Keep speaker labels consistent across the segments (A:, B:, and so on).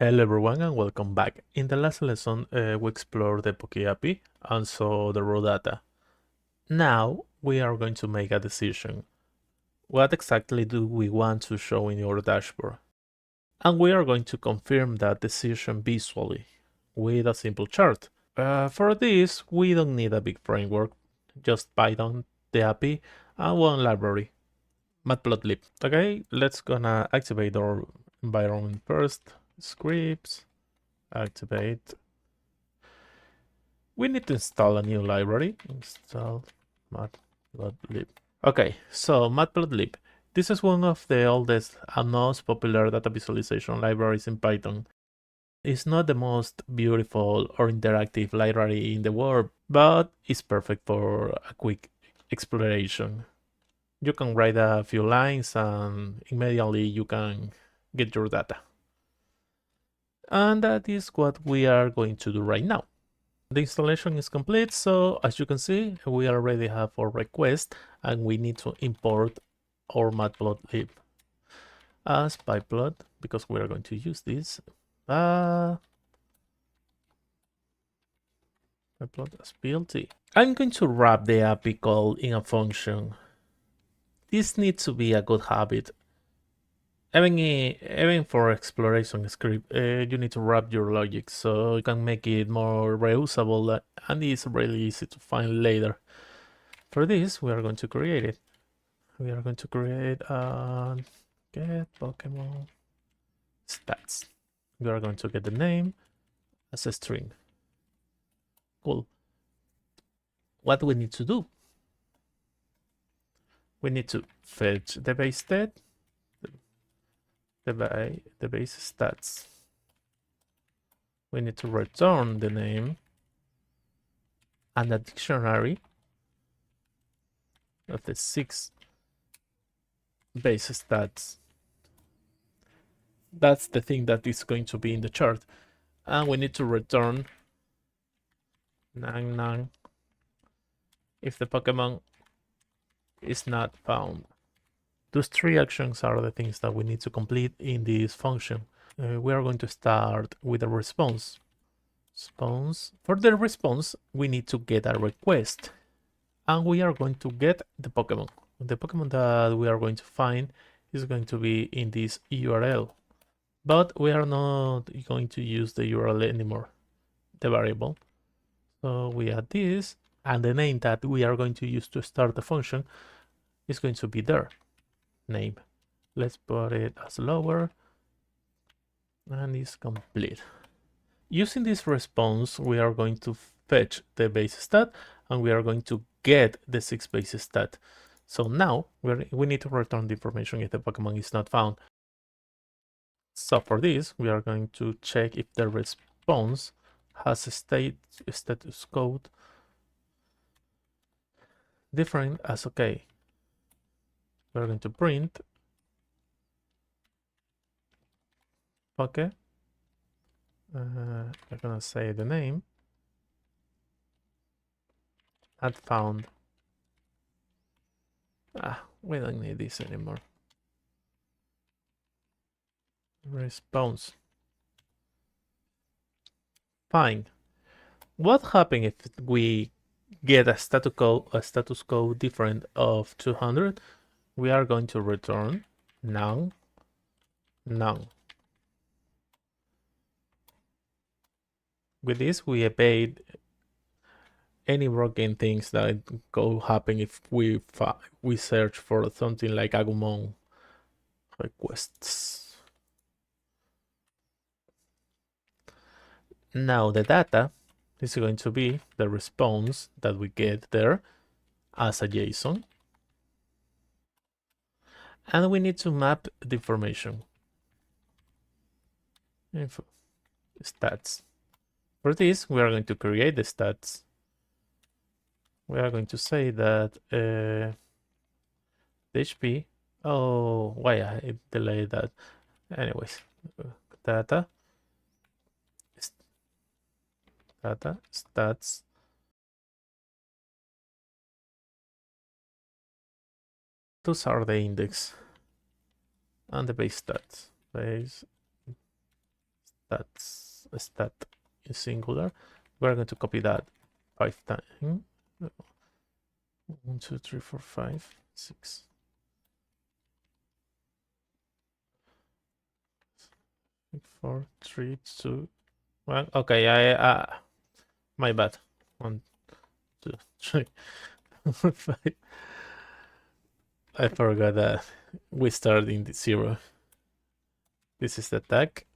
A: Hello everyone and welcome back. In the last lesson we explored the PokeAPI and saw the raw data. Now we are going to make a decision. What exactly do we want to show in your dashboard? And we are going to confirm that decision visually with a simple chart. For this we don't need a big framework, just Python, the API, and one library, Matplotlib. Okay, let's gonna activate our environment first. Scripts, activate. We need to install a new library. Install Matplotlib. Okay, so Matplotlib. This is one of the oldest and most popular data visualization libraries in Python. It's not the most beautiful or interactive library in the world, but it's perfect for a quick exploration. You can write a few lines and immediately you can get your data. And that is what we are going to do right now. The installation is complete, so as you can see, we already have our request and we need to import our matplotlib as pyplot because we are going to use this. Pyplot as plt. I'm going to wrap the API call in a function. This needs to be a good habit. Even for exploration script, you need to wrap your logic so you can make it more reusable and it's really easy to find later. For this, we are going to create it. We are going to create a get Pokemon stats. We are going to get the name as a string. Cool. What do we need to do? We need to fetch the base stat, the base stats. We need to return the name and a dictionary of the 6 base stats. That's the thing that is going to be in the chart. And we need to return nang if the Pokemon is not found. Those 3 actions are the things that we need to complete in this function. We are going to start with a response. For the response, we need to get a request. And we are going to get the Pokemon. The Pokemon that we are going to find is going to be in this URL. But we are not going to use the URL anymore, the variable. So we add this, and the name that we are going to use to start the function is going to be there. Name. Let's put it as lower, and it's complete. Using this response, we are going to fetch the base stat, and we are going to get the 6 base stat. So now we need to return the information if the Pokemon is not found. So for this, we are going to check if the response has a status code different as okay. We're going to print Poke. I'm gonna say the name. Had found. We don't need this anymore. Response. Fine. What happens if we get a status code different of 200? We are going to return none. With this, we evade any broken things that go happen if we search for something like Agumon requests. Now the data is going to be the response that we get there as a JSON. And we need to map the information. Info, stats. For this, we are going to create the stats. We are going to say that the HP. Oh, why I delayed that? Anyways, data stats. Those are the index and the base stats. Base that's a stat in singular. We're going to copy that 5 times. 1, 2, 3, 4, 5, 6. 4, 3, 2, 1. Okay, my bad. 1, 2, 3, 4, 5. I forgot that we started in the 0. This is the attack.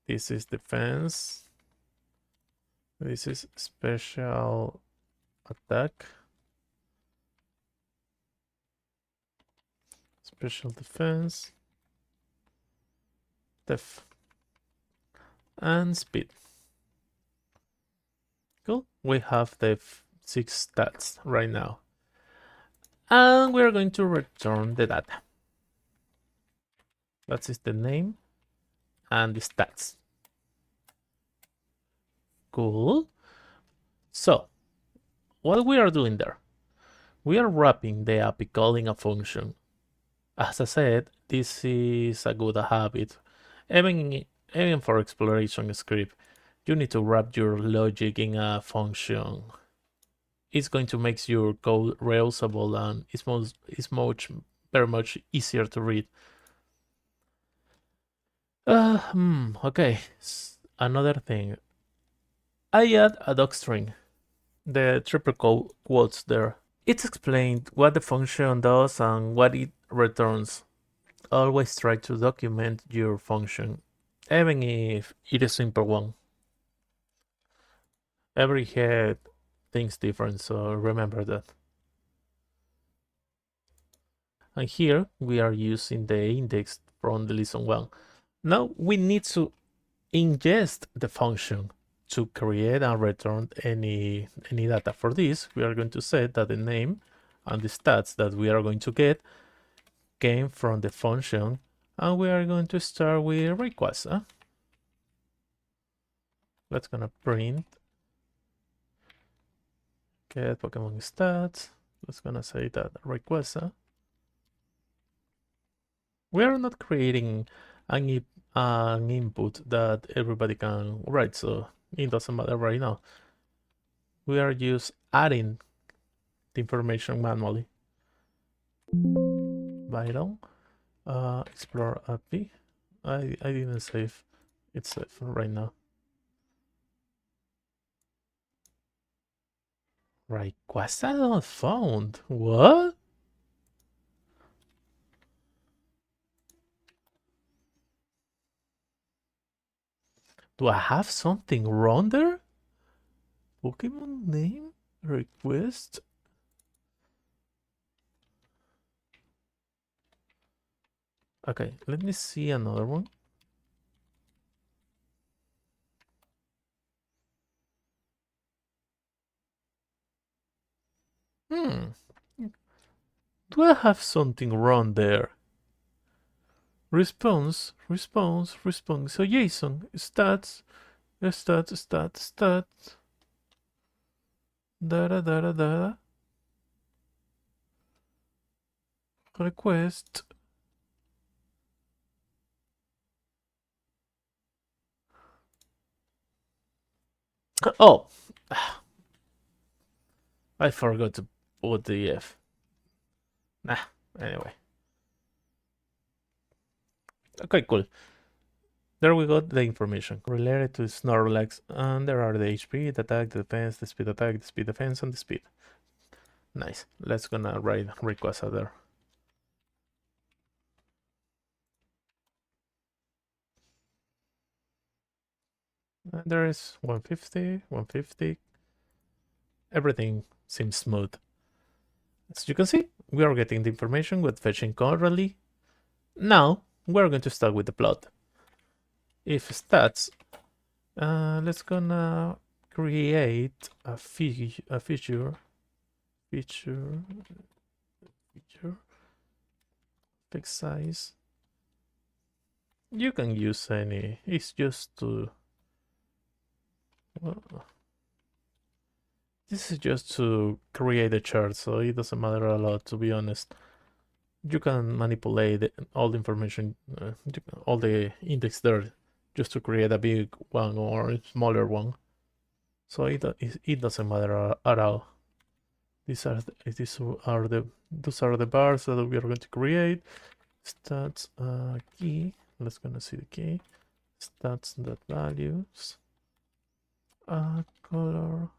A: This is defense. This is special attack. Special defense. Def. And speed. Cool. We have the 6 stats right now. And we're going to return the data. That is the name and the stats. Cool. So, what we are doing there? We are wrapping the API calling a function. As I said, this is a good habit. Even for exploration script, you need to wrap your logic in a function. It's going to make your code reusable and it's very much easier to read. Okay. Another thing. I add a docstring. The triple quotes there. It's explained what the function does and what it returns. Always try to document your function, even if it is a simple one. Every head thinks different, so remember that. And here we are using the index from the lesson 1. Now we need to ingest the function to create and return any data. For this, we are going to set that the name and the stats that we are going to get came from the function, and we are going to start with request. Let's gonna print get Pokemon stats. Let's gonna say that request. We are not creating an input that everybody can write, so it doesn't matter right now. We are just adding the information manually. Vital. Explore API. I didn't save. It's safe right now. Request not found. What? Do I have something wrong there? Pokemon name request. Okay, let me see another one. Do I have something wrong there? Response. So JSON stats. Data. Request. Oh, I forgot to put the F. Nah, anyway. Okay, cool. There we got the information related to Snorlax, and there are the HP, the attack, the defense, the speed attack, the speed defense, and the speed. Nice. Let's gonna write request there. And there is 150. Everything seems smooth. As you can see, we are getting the information with fetching currently. Now, we're going to start with the plot. If stats, let's gonna create a feature, fixed size. You can use any, it's just to, well, this is just to create a chart, so it doesn't matter a lot, to be honest. You can manipulate all the information, all the index there just to create a big one or a smaller one. So it doesn't matter at all. These are those are the bars that we are going to create. Stats key. Let's gonna see the key. Stats dot values. Color.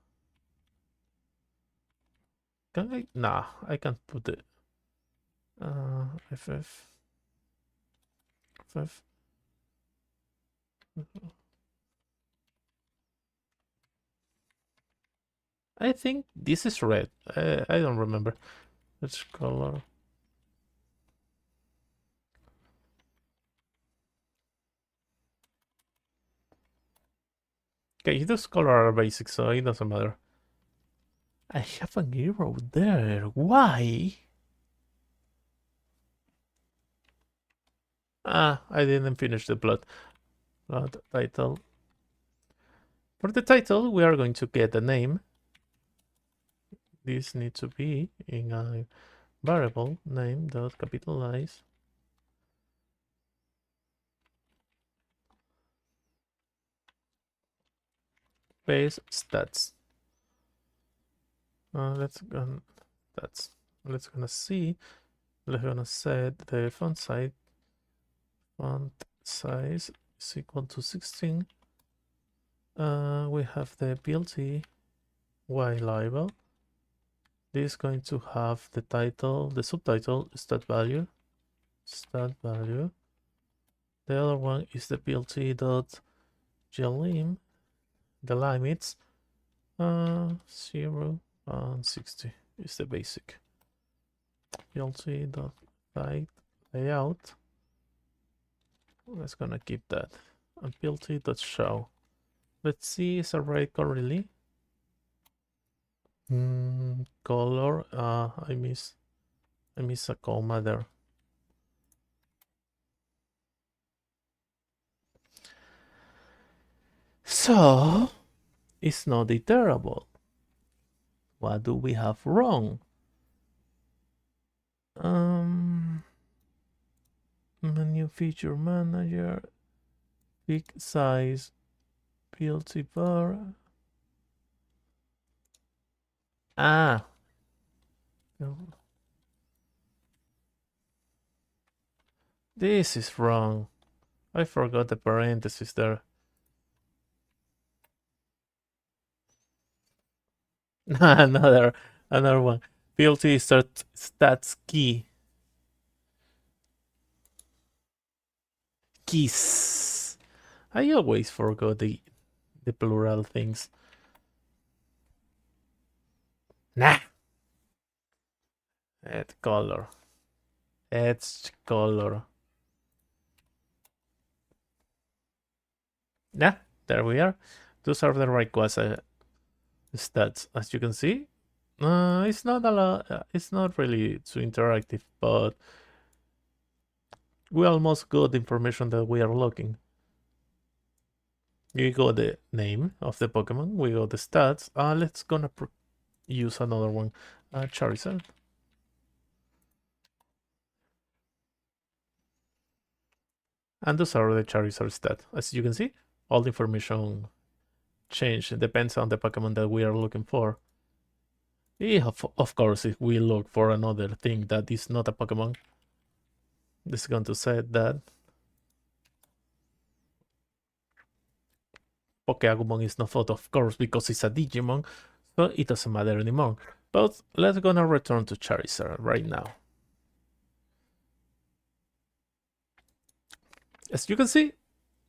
A: Can I? Nah, I can't put it. FF. FF. I think this is red. I don't remember. Which color? Okay, those color are basic, so it doesn't matter. I have an arrow there. Why? I didn't finish the plot. Plot title. For the title, we are going to get a name. This needs to be in a variable name dot capitalize. Base stats. Let's go stats. Let's gonna see. Let's gonna set the font size. Font size is equal to 16. We have the plt y label. This is going to have the title, the subtitle, stat value. The other one is the plt.glim, the limits, 0 and 60 is the basic. plt.height layout. Let's gonna keep that. And plt.show. Let's see, is a right currently. Color. I miss a comma there. So it's not iterable. What do we have wrong? Menu feature manager, big size, plt.bar. This is wrong. I forgot the parentheses there. another one. plt stats key. Keys. I always forgot the plural things. Nah. Add color. Edge color. Yeah, there we are. Those are the Rayquaza stats, as you can see. It's not a lot. It's not really too interactive, but we almost got the information that we are looking. We got the name of the Pokemon. We got the stats. Let's gonna use another one. Charizard. And those are the Charizard stats. As you can see, all the information change. It depends on the Pokemon that we are looking for. Of course, if we look for another thing that is not a Pokemon, this is going to say that PokeAPI is not thought, of course, because it's a Digimon, so it doesn't matter anymore. But let's gonna return to Charizard right now. As you can see,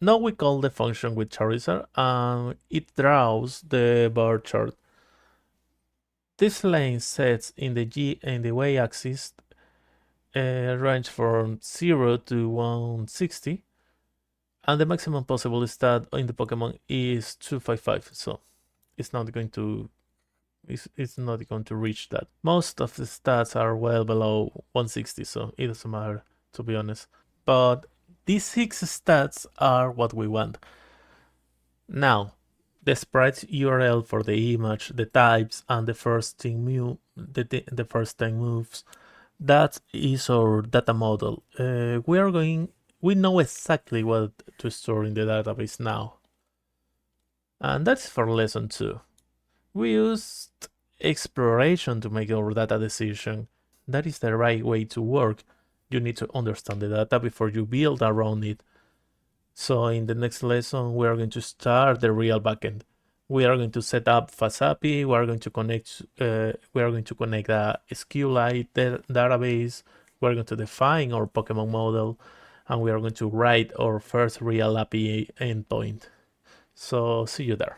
A: now we call the function with Charizard and it draws the bar chart. This line sets in the G and the Y axis range from 0 to 160, and the maximum possible stat in the Pokemon is 255. So it's not going to reach that. Most of the stats are well below 160, so it doesn't matter, to be honest. But these 6 stats are what we want. Now, the sprite URL for the image, the types, and the first 10 moves, that is our data model. We are going we know exactly what to store in the database now. And that's for lesson 2. We used exploration to make our data decision. That is the right way to work. You need to understand the data before you build around it. So in the next lesson, we are going to start the real backend. We are going to set up fastapi. We are going to connect. A SQLite database. We are going to define our Pokemon model, and we are going to write our first real API endpoint. So see you there.